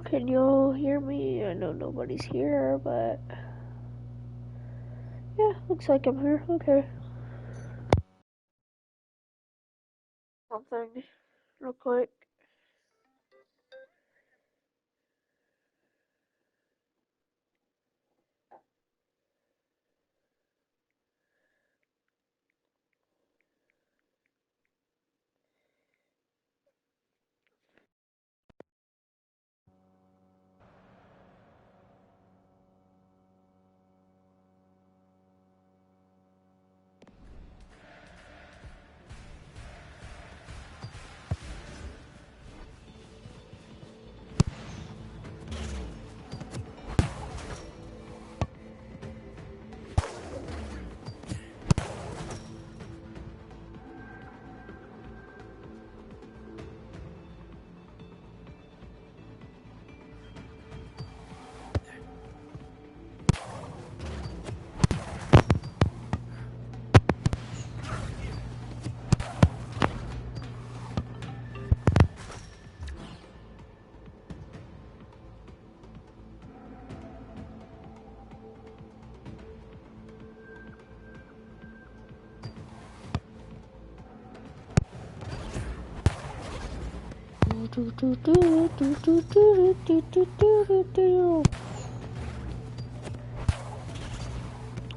Can y'all hear me? I know nobody's here, but yeah, looks like I'm here. Okay. Something real quick.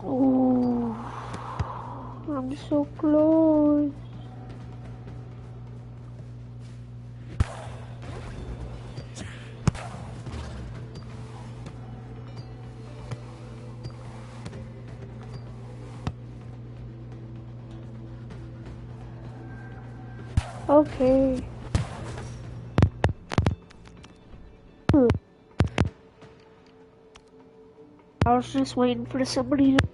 Oh, I'm so close. Okay. I was just waiting for somebody to.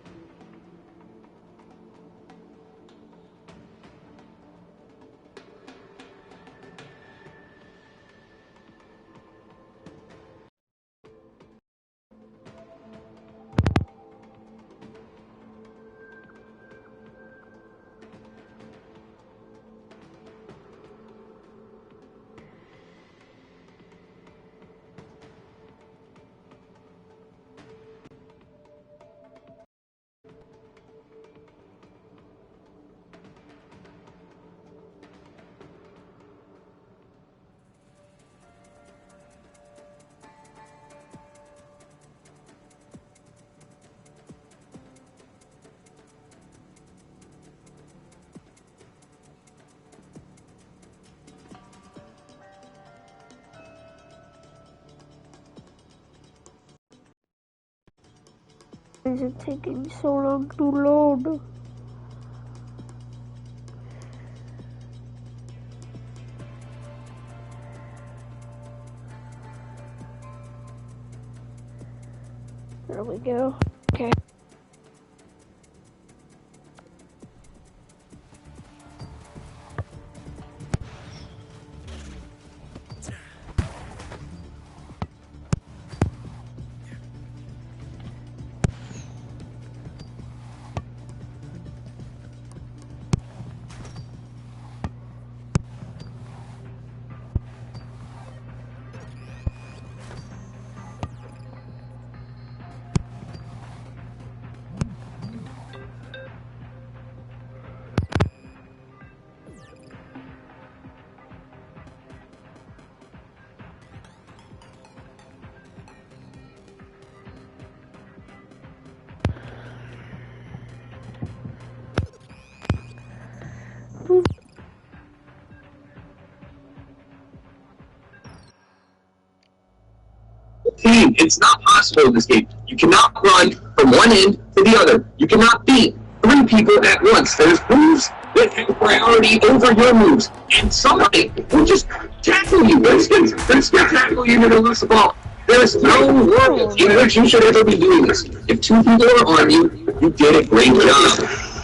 Why is it taking so long to load? There we go. Okay. Team, it's not possible in this game. You cannot run from one end to the other. You cannot beat three people at once. There's moves that have priority over your moves. And somebody will just tackle you. They're just going to tackle you and you're going to lose the ball. There's no world in which you should ever be doing this. If two people are on you, you did a great job.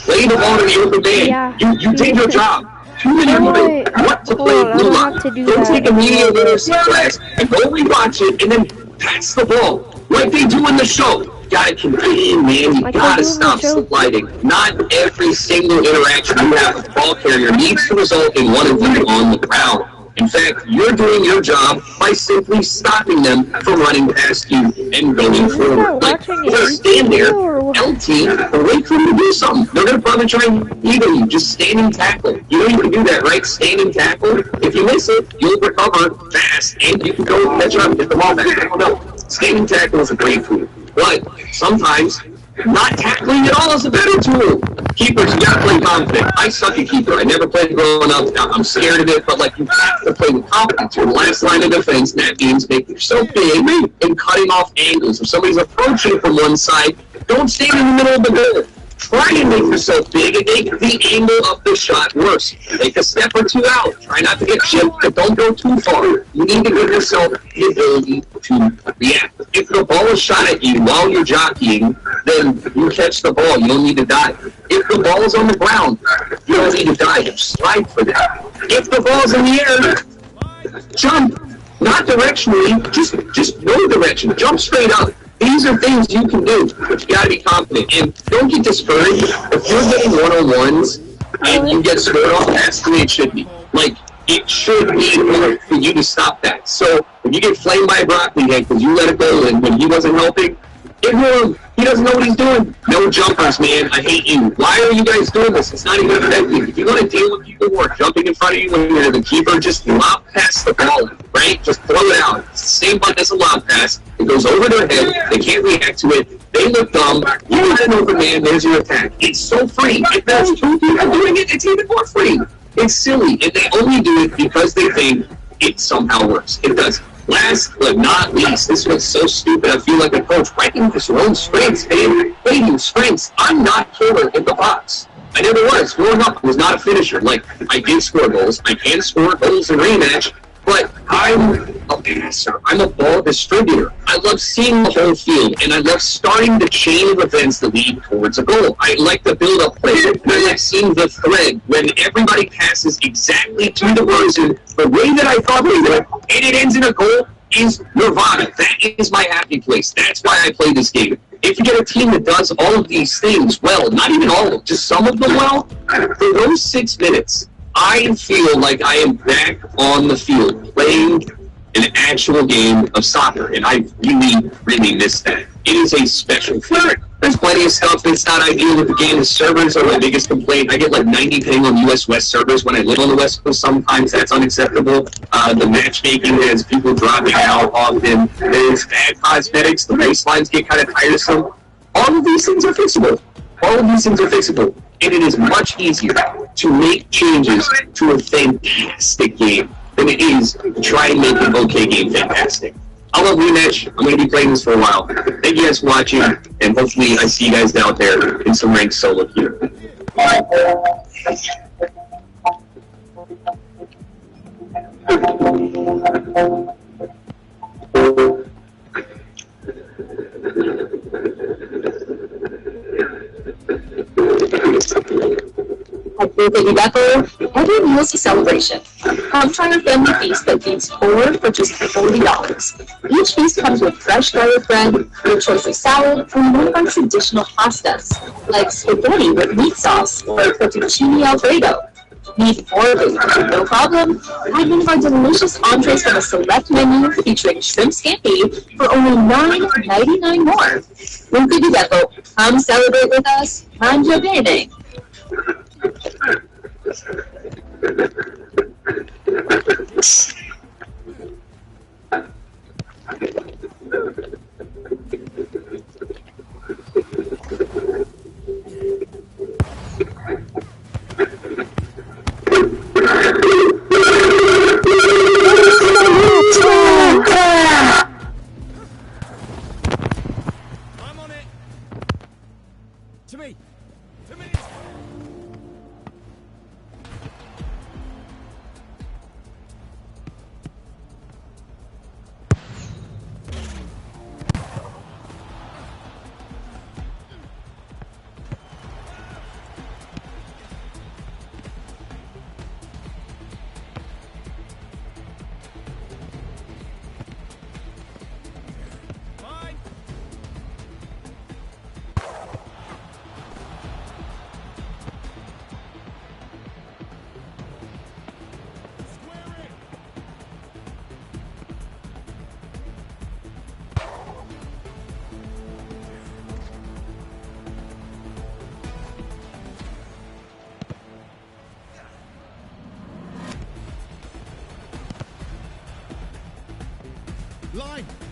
Play the ball to the open man. Yeah. You did your job. Two minutes what to play blue line. Go take a media literacy class and go rewatch it and then pass the ball like they do in the show. You gotta contain, man. You gotta stop sliding. Not every single interaction you have with the ball carrier needs to result in one of you on the ground. In fact, you're doing your job by simply stopping them from running past you and going forward. Like, just stand there, LT, and wait for them to do something. They're going to probably try and eagle you. Just standing tackle. You know you can do that, right? Standing tackle. If you miss it, you'll recover fast, and you can go catch up, get the ball back. I don't know. Standing tackle is a great tool. But sometimes, not tackling at all is a better tool. Keepers, you gotta play confident. I suck at keeper. I never played growing up. I'm scared of it, but like you have to play with confidence. Your last line of defense, that means making yourself big and cutting off angles. If somebody's approaching from one side, don't stand in the middle of the goal. Try and make yourself big and make the angle of the shot worse. Take a step or two out. Try not to get chipped, but don't go too far. You need to give yourself the ability to react. If the ball is shot at you while you're jockeying, then you catch the ball. You don't need to dive. If the ball is on the ground, you don't need to dive. You slide for that. If the ball's in the air, jump. Not directionally, just no direction. Jump straight up. These are things you can do, but you gotta be confident. And don't get discouraged. If you're getting one-on-ones and you get scored off, that's the way it should be. Like, it should be hard for you to stop that. So, if you get flamed by a broccoli head because you let it go and when he wasn't helping, ignore him. He doesn't know what he's doing. No jumpers, man. I hate you. Why are you guys doing this? It's not even effective. If you're going to deal with people who are jumping in front of you when you're the keeper, just lob past the ball, right? Just throw it out. It's the same button as a lob pass. It goes over their head. They can't react to it. They look dumb. You got an open man. There's your attack. It's so free. If there's two people doing it, it's even more free. It's silly. And they only do it because they think it somehow works. It doesn't. Last but not least, this was so stupid. I feel like a coach writing his own strengths, man. Waiting strengths. I'm not killer in the box. I never was. Growing up, I was not a finisher. Like, I did score goals. I can score goals in rematch, but I'm a passer. I'm a ball distributor. I love seeing the whole field, and I love starting the chain of events that lead towards a goal. I like the build-up play, and I like seeing the thread when everybody passes exactly to the person the way that I thought they would, and it ends in a goal is nirvana. That is my happy place. That's why I play this game. If you get a team that does all of these things well, not even all of them, just some of them well, for those 6 minutes, I feel like I am back on the field playing an actual game of soccer, and I really, really miss that. It is a special feeling. There's plenty of stuff that's not ideal with the game. The servers are my biggest complaint. I get like 90 ping on US West servers when I live on the West Coast. Sometimes that's unacceptable. The matchmaking has people dropping out often. There's bad cosmetics. The baselines get kind of tiresome. All of these things are fixable. All of these things are fixable. And it is much easier to make changes to a fantastic game than it is to try and make an okay game fantastic. I love rematch. I'm going to be playing this for a while. Thank you guys for watching, and hopefully I see you guys out there in some ranked solo queue. At Baby Bethel, every meal is a celebration. Come try our family feast that feeds 4 for just $40. Each feast comes with fresh garlic bread, your choice of salad, and one of our traditional pastas, like spaghetti with meat sauce or fettuccine alfredo. Need more food? No problem. Add one of our delicious entrees from a select menu featuring shrimp scampi for only $9.99 more. With Baby Bethel, come celebrate with us. Mangia bene. I'm on it. To me. To me. Line!